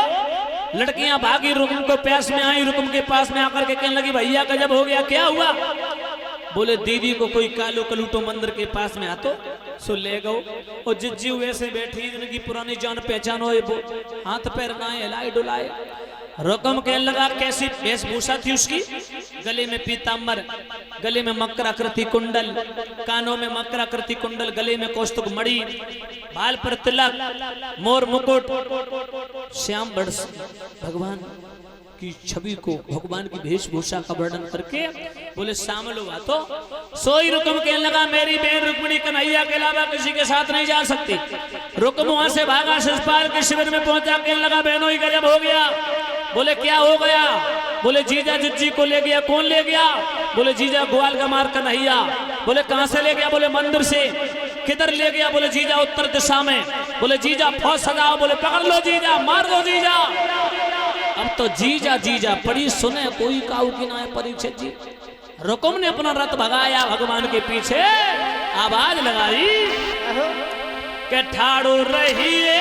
लड़कियां भागी, रुक्म को प्यास में आई, रुक्म के पास में आकर के कहने लगी भैया गजब हो गया, क्या हुआ? बोले दीदी को कोई कालो कलूटो मंदिर के पास में आतो सो ले गो और जिज्जी वैसे बैठी जिनकी पुरानी जान पहचान हो, हाथ पैर ना हिलाए डुलाए। रकम कहने लगा कैसी वेशभूषा थी उसकी, गले में पीताम्बर, गले में मकर आकृति कुंडल, कानों में मकर आकृति कुंडल, गले में कौस्तुभ मणि, बाल पर तिलक, मोर मुकुट, श्याम बरस भगवान की छवि को, भगवान की वेशभूषा का वर्णन करके बोले शामिल हुआ। तो सोई रुकम कहने लगा मेरी बहन रुक्मिणी कन्हैया के अलावा किसी के साथ नहीं जा सकती। रुकम वहां से भागा, शिषपाल के शिविर में पहुंचा, कहने लगा बहनों ही गजब हो गया। बोले क्या हो गया? बोले जीजा जिज्जी को ले गया। कौन ले गया? बोले जीजा ग्वाल का मार कन्हैया। बोले कहां से ले गया? बोले मंदिर से। किधर ले गया? बोले जीजा उत्तर दिशा में। बोले जीजा फौज सजाओ। बोले पकड़ लो जीजा, मार दो जीजा। अब तो जीजा जीजा पड़ी सुने कोई काऊ की ना है परीक्षित जी। रुकम ने अपना रथ भगाया भगवान के पीछे, आवाज लगाई के ठाड़ो रहिए,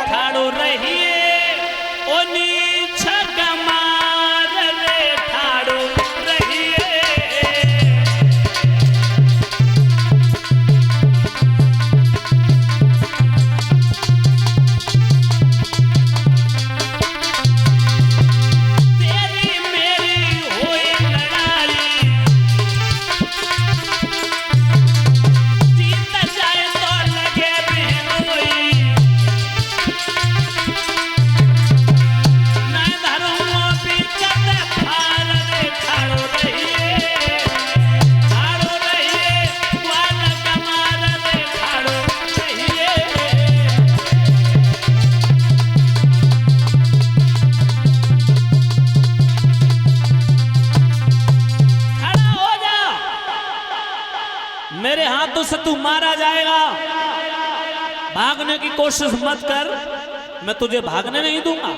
ठाड़ो रहिए ओ नीच गमार रे, ठाड़ो रहिए। तेरी मेरी हुई लड़ाई, जीत जाए तो लगे बहनोई, मेरे हाथों से तू मारा जाएगा। भागने की कोशिश मत कर, मैं तुझे भागने नहीं दूंगा।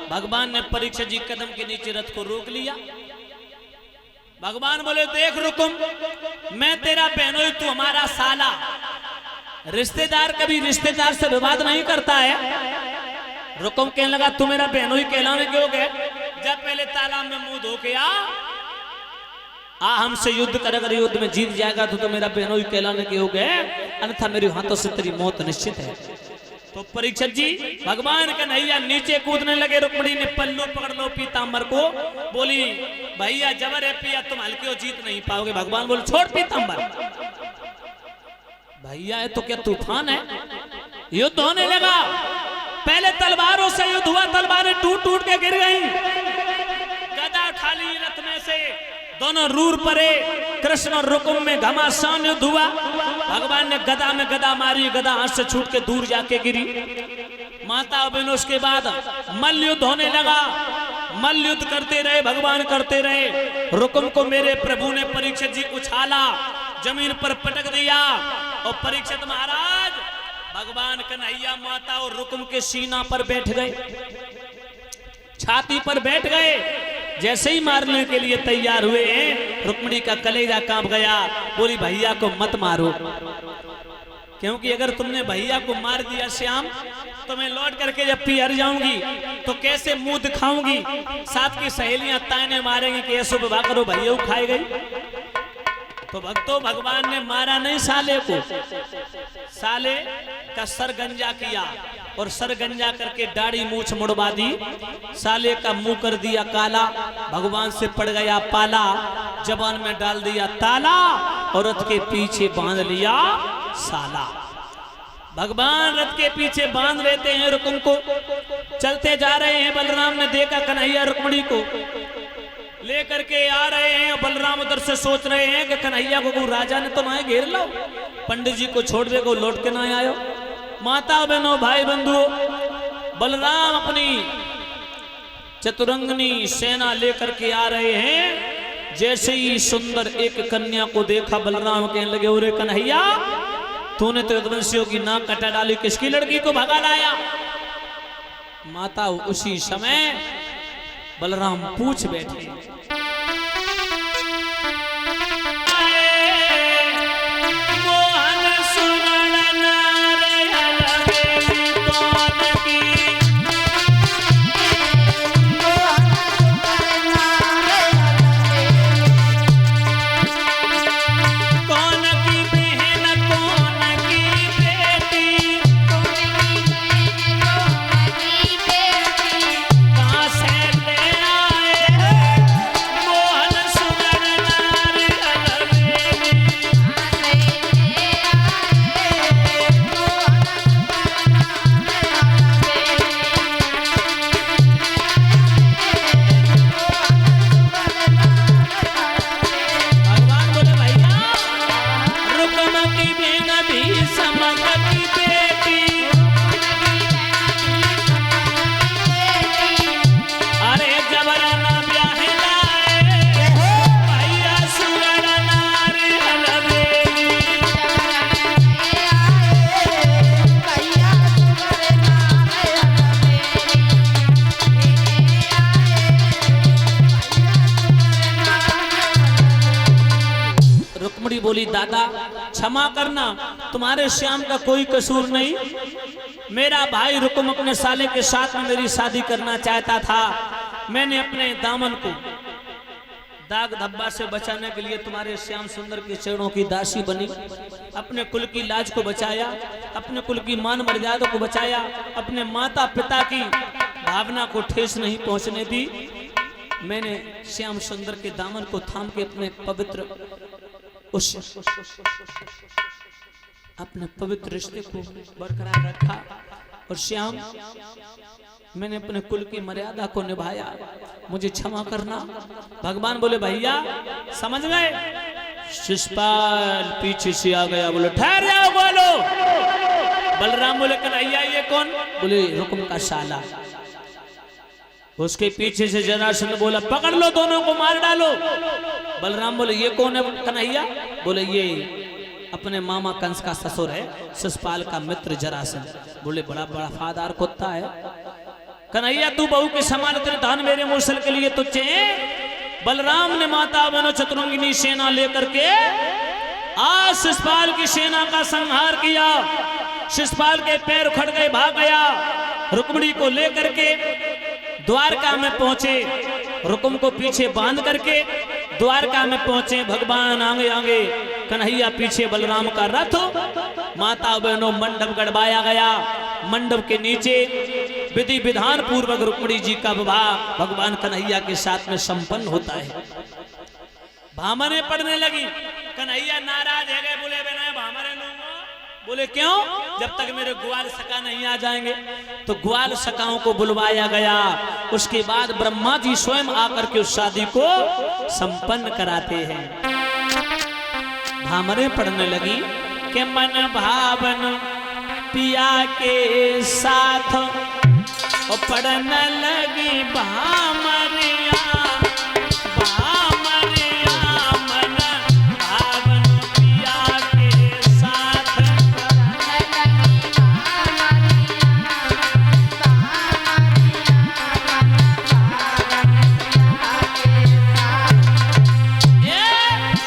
भगवान ने परीक्षित जी कदम के नीचे रथ को रोक लिया। भगवान बोले देख रुकुम, मैं तेरा बहनोई, तू हमारा साला। रिश्तेदार कभी रिश्तेदार से विवाद नहीं करता है। रुकुम कहने लगा तू मेरा बहनोई कहलाने क्यों गए? जब पहले तालाब में मुंह धो के आ हमसे युद्ध कर, अगर युद्ध में जीत जाएगा तो मेरा बहनोई कहलाने के हो गए, अन्यथा मेरे हाथों से तेरी मौत निश्चित है। तो परीक्षित जी भगवान कन्हैया नीचे कूदने लगे। रुक्मिणी ने पल्लू पकड़ लो पीताम्बर को, बोली भैया जबर है पिया, तुम हल्के हो, जीत नहीं पाओगे। भगवान बोले छोड़ पीताम्बर। भैया है तो क्या तूफान है? युद्ध होने लगा। पहले तलवारों से युद्ध हुआ, तलवारें टूट टूट के गिर गई। गदा उठा ली रथ में से, दोनों रूर परे। कृष्ण और रुकुम में घमासान युद्ध हुआ। भगवान ने गदा में गदा मारी, गदा हाथ से छूट के दूर जाके गिरी। माता बहनों उसके बाद मल्ल युद्ध होने लगा। मल्ल युद्ध करते रहे, भगवान करते रहे। रुकुम को मेरे प्रभु ने परीक्षित जी उछाला, जमीन पर पटक दिया और परीक्षित महाराज भगवान कन्हैया माता और रुकुम के सीना पर बैठ गए, छाती पर बैठ गए। जैसे ही मारने के लिए तैयार हुए हैं, रुक्मिणी का कलेजा कांप गया। बोली भैया को मत मारो, क्योंकि अगर तुमने भैया को मार दिया श्याम, तो मैं लौट करके जब पियर जाऊंगी तो कैसे मुंह दिखाऊंगी। साथ की सहेलियां ताने मारेंगी कि ऐसो विवाह करो, भैया खाई गई। तो भक्तों भगवान ने मारा नहीं साले को, साले का सर गंजा किया और सर गंजा करके दाढ़ी मूछ मुड़वा दी। साले का मुंह कर दिया काला, भगवान से पड़ गया पाला। जबान में डाल दिया ताला और रथ के पीछे बांध लिया साला। भगवान रथ के पीछे बांध लेते हैं रुकुम को। चलते जा रहे हैं, बलराम ने देखा कन्हैया रुक्मिणी को लेकर के आ रहे हैं। बलराम उधर से सोच रहे हैं कि कन्हैया को राजा ने तो ना घेर लो, पंडित जी को छोड़ दे को लौट के ना आयो। माता बहनों भाई बंधुओं, बलराम अपनी चतुरंगनी सेना लेकर के आ रहे हैं। जैसे ही सुंदर एक कन्या को देखा, बलराम कहने लगे अरे कन्हैया, तूने तो यदुवंशियों की नाक कटा डाली, किसकी लड़की को भगा लाया? माता उसी समय बलराम पूछ बैठे, कौन की बहन बोली दादा क्षमा करना, तुम्हारे श्याम का कोई कसूर नहीं। मेरा भाई रुकुम अपने साले के साथ में मेरी शादी करना चाहता था। मैंने अपने दामन को दाग धब्बा से बचाने के लिए तुम्हारे श्याम सुंदर के चरणों की दासी बनी, अपने कुल की लाज को बचाया, अपने कुल की मान मर्यादा को बचाया, अपने माता पिता की भावना को ठेस नहीं पहुंचने दी। मैंने श्याम सुंदर के दामन को थाम के अपने पवित्र रिश्ते को बरकरार रखा। और श्याम, मैंने अपने कुल की मर्यादा को निभाया, मुझे क्षमा करना। भगवान बोले भैया समझ गए? शिषपाल पीछे से आ गया, बोले ठहर जाओ बोलो। बलराम बोले कन्हैया ये कौन? बोले रुकुम का साला। उसके पीछे से जरासंध बोला पकड़ लो, दोनों को मार डालो। बलराम बोले ये कौन है कन्हैया? बोले ये अपने मामा कंस का ससुर है, शिषपाल का मित्र जरासंध। बोले बड़ा बड़ा वफादार कुत्ता है। कन्हैया तू बहू के समान इतने धन मेरे मूसल के लिए तुझे। बलराम ने माता बहनों चतुरंगिनी सेना लेकर के आज शिषपाल की सेना का संहार किया। शिषपाल के पैर उखड़ गए, भाग गया। रुक्मिणी को लेकर के द्वारका में पहुंचे, रुकुम को पीछे बांध करके द्वारका में पहुंचे। भगवान आगे आगे, कन्हैया पीछे, बलराम का रथ। माता बहनों मंडप गड़वाया गया। मंडप के नीचे विधि विधान पूर्वक रुक्मिणी जी का विवाह भगवान कन्हैया के साथ में संपन्न होता है। भामरे पड़ने लगी। कन्हैया नाराज है गए, बोले बिना भामरे लूंगा। बोले क्यों? जब तक मेरे ग्वाल सखा नहीं आ जाएंगे। तो ग्वाल सखाओं को बुलवाया गया। उसके बाद ब्रह्मा जी स्वयं आकर के उस शादी को संपन्न कराते हैं। भामरे पड़ने लगी कि मन भावन पिया के साथ और पड़ने लगी भामरिया। मन भावन पिया के साथ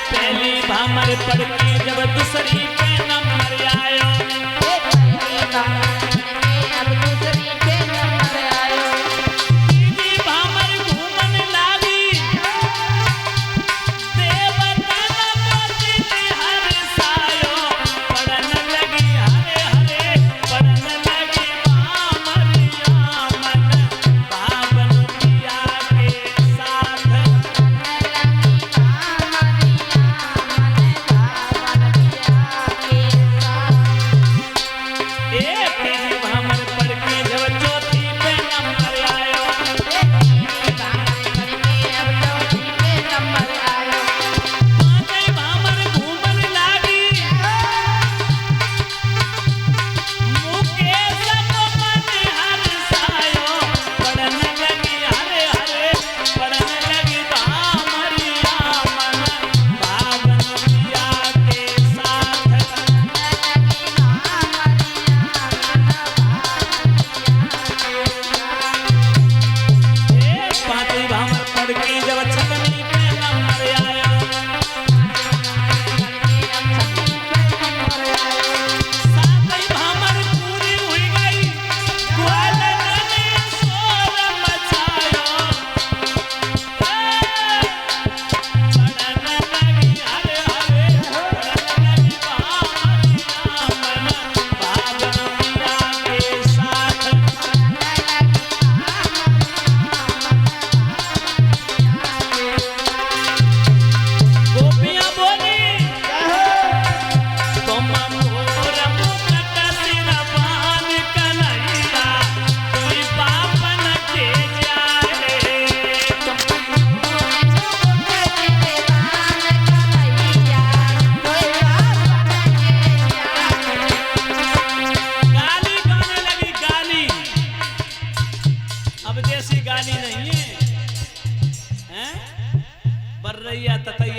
पहली भामर पड़ के जब दूसरी पे नंबर आयो,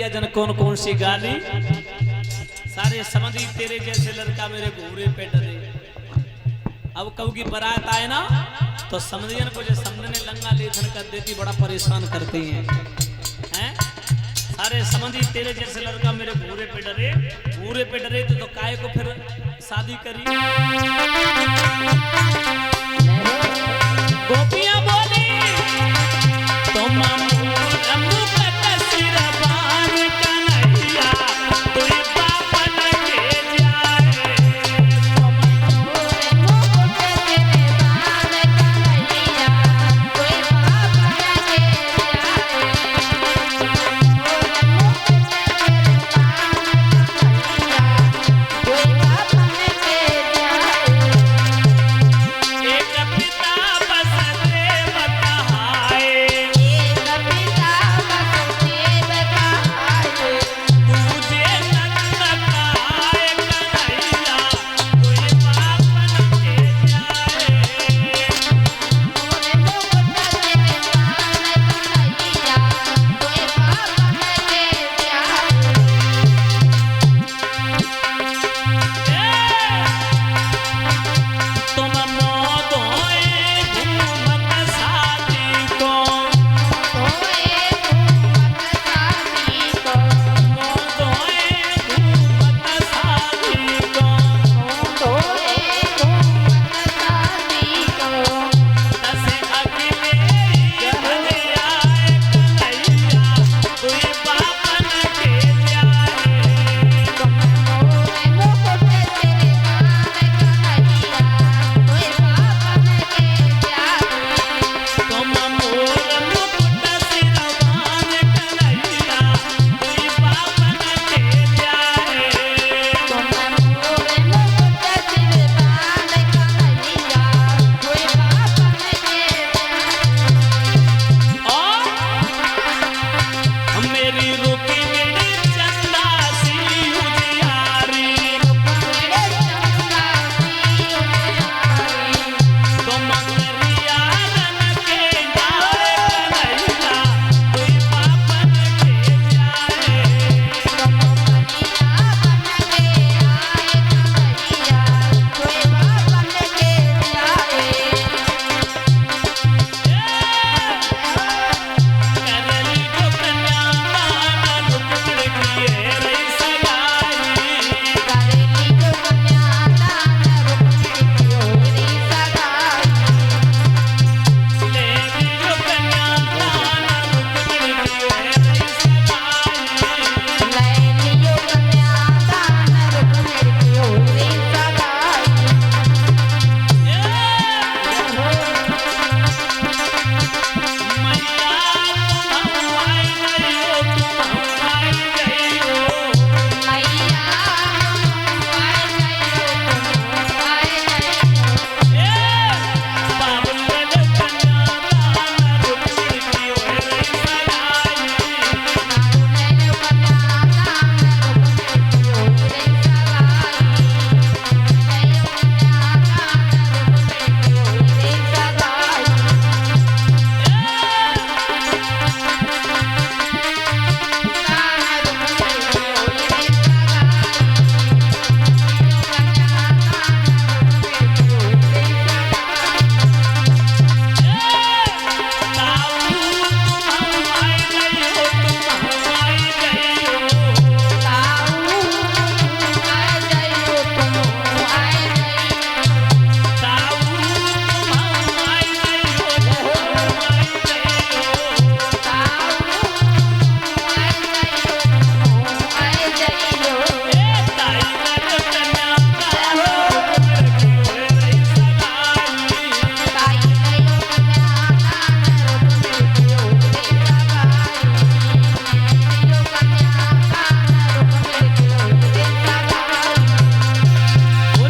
जन कौन कौन सी गाली, सारे समझी तेरे जैसे लड़का मेरे घूरे पे डरे। अब कब की बारात आए ना तो समझियन को जो समझने लंगा लेथन कर देती, बड़ा परेशान करते हैं। अरे समझी तेरे जैसे लड़का मेरे भूरे पे डरे तो काय को फिर शादी करी गोपी